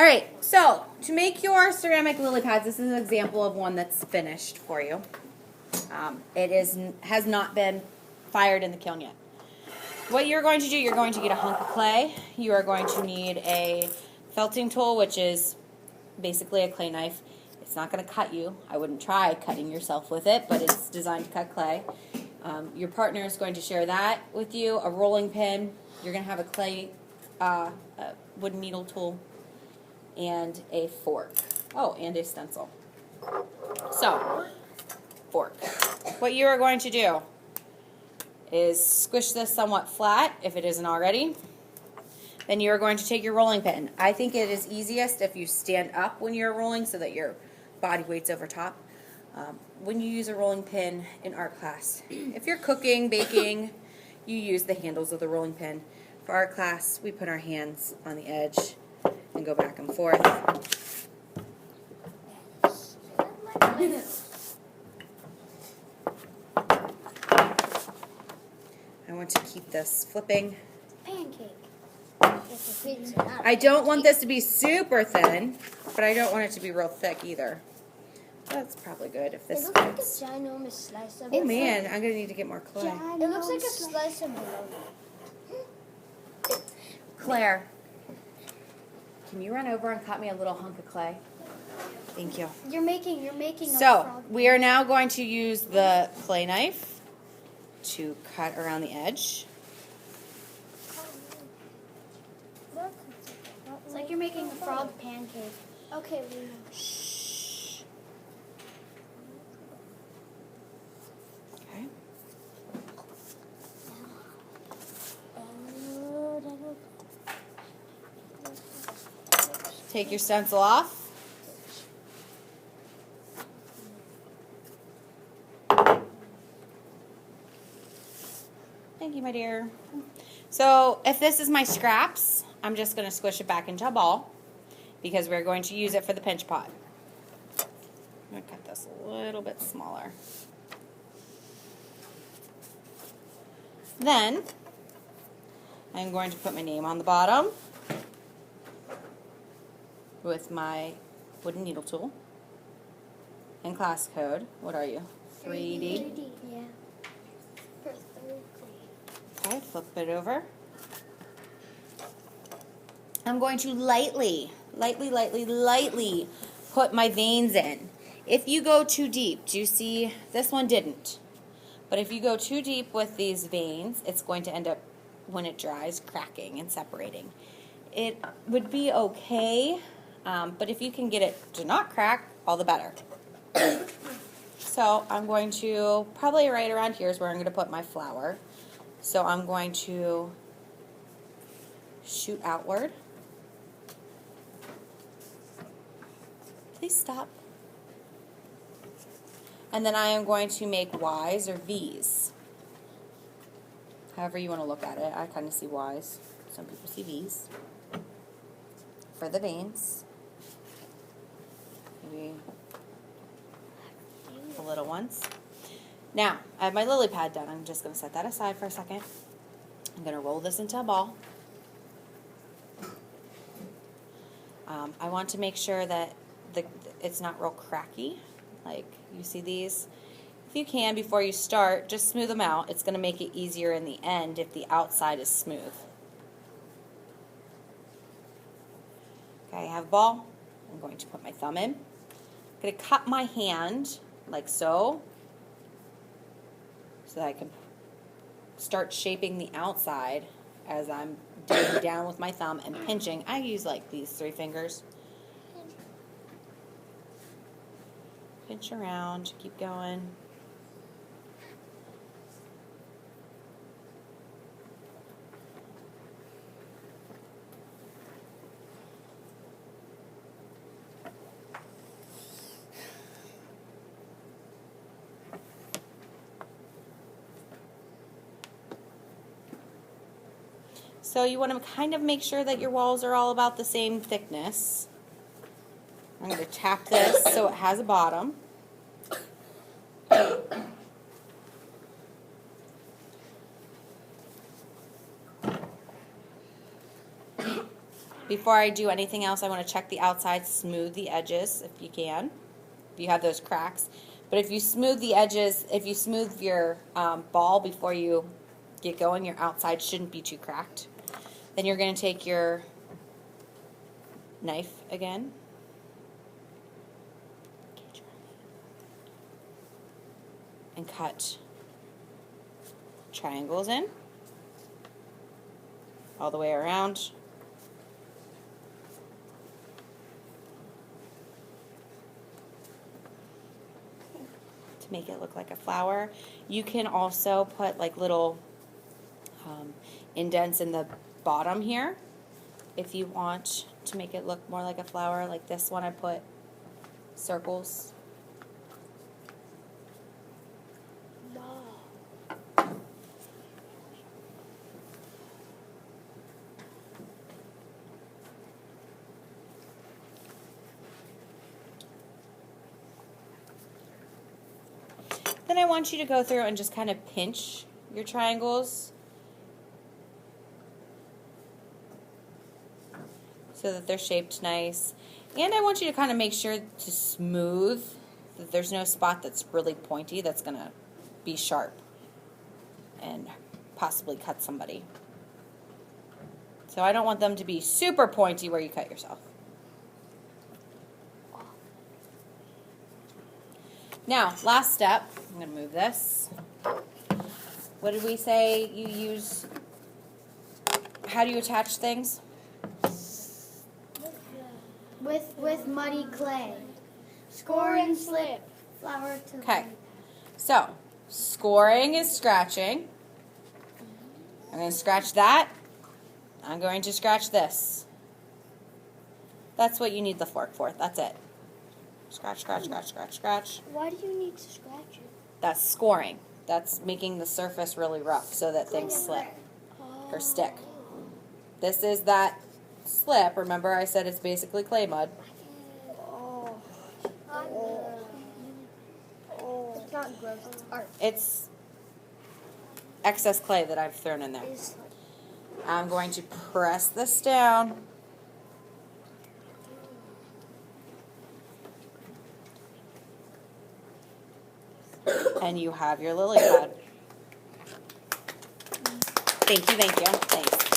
All right, so to make your ceramic lily pads, this is an example of one that's finished for you. Has not been fired in the kiln yet. What you're going to do, you're going to get a hunk of clay. You are going to need a felting tool, which is basically a clay knife. It's not going to cut you. I wouldn't try cutting yourself with it, but it's designed to cut clay. Your partner is going to share that with you. A rolling pin. You're going to have a clay a wooden needle tool and a fork. Oh, and a stencil. So, fork. What you are going to do is squish this somewhat flat, if it isn't already. Then you are going to take your rolling pin. I think it is easiest if you stand up when you're rolling so that your body weight's over top. When you use a rolling pin in art class, if you're cooking, baking, you use the handles of the rolling pin. For art class, we put our hands on the edge and go back and forth. I want to keep this flipping. Pancake. I don't want this to be super thin, but I don't want it to be real thick either. That's probably good if this It looks like a fits. ginormous slice of Oh man, I'm going to need to get more clay. It looks like a slice of bologna. Claire, can you run over and cut me a little hunk of clay? Thank you. You're making a So, frog. we are now going to use the clay knife to cut around the edge. It's like you're making a frog pancake. Okay, we know. Shh. Okay. Take your stencil off. Thank you, my dear. So if this is my scraps, I'm just going to squish it back into a ball because we're going to use it for the pinch pot. I'm going to cut this a little bit smaller. Then I'm going to put my name on the bottom with my wooden needle tool and class code. What are you? 3D? Yeah. For third grade. Okay, flip it over. I'm going to lightly put my veins in. If you go too deep, do you see, this one didn't. But if you go too deep with these veins, it's going to end up, when it dries, cracking and separating. It would be okay, but if you can get it to not crack, all the better. So I'm going to, probably right around here is where I'm going to put my flower. So I'm going to shoot outward. Please stop. And then I am going to make Y's or V's. However you want to look at it. I kind of see Y's. Some people see V's. For the veins. Maybe the little ones. Now, I have my lily pad done. I'm just going to set that aside for a second. I'm going to roll this into a ball. I want to make sure that it's not real cracky. Like you see these. If you can, before you start, just smooth them out. It's going to make it easier in the end if the outside is smooth. Okay, I have a ball. I'm going to put my thumb in. I'm going to cut my hand like so that I can start shaping the outside as I'm digging down with my thumb and pinching. I use like these 3 fingers. Pinch around, keep going. So you want to kind of make sure that your walls are all about the same thickness. I'm going to tap this so it has a bottom. Before I do anything else, I want to check the outside, smooth the edges if you can, if you have those cracks. But if you smooth the edges, if you smooth your ball before you get going, your outside shouldn't be too cracked. Then you're going to take your knife again. And cut triangles in all the way around. To make it look like a flower. You can also put like little indents in the bottom here if you want to make it look more like a flower. Like this one I put circles. Then I want you to go through and just kind of pinch your triangles so that they're shaped nice. And I want you to kind of make sure to smooth, that there's no spot that's really pointy that's going to be sharp and possibly cut somebody. So I don't want them to be super pointy where you cut yourself. Now, last step, I'm going to move this. What did we say you use? How do you attach things? With muddy clay. Score and slip. Flower to Okay. So, scoring is scratching. I'm going to scratch that. I'm going to scratch this. That's what you need the fork for. That's it. Scratch, scratch, scratch, scratch, scratch. Why do you need to scratch it? That's scoring. That's making the surface really rough so that things slip or stick. This is that slip. Remember I said it's basically clay mud. It's not gross, it's art. It's excess clay that I've thrown in there. I'm going to press this down. And you have your lily pad. Thank you, thank you. Thanks.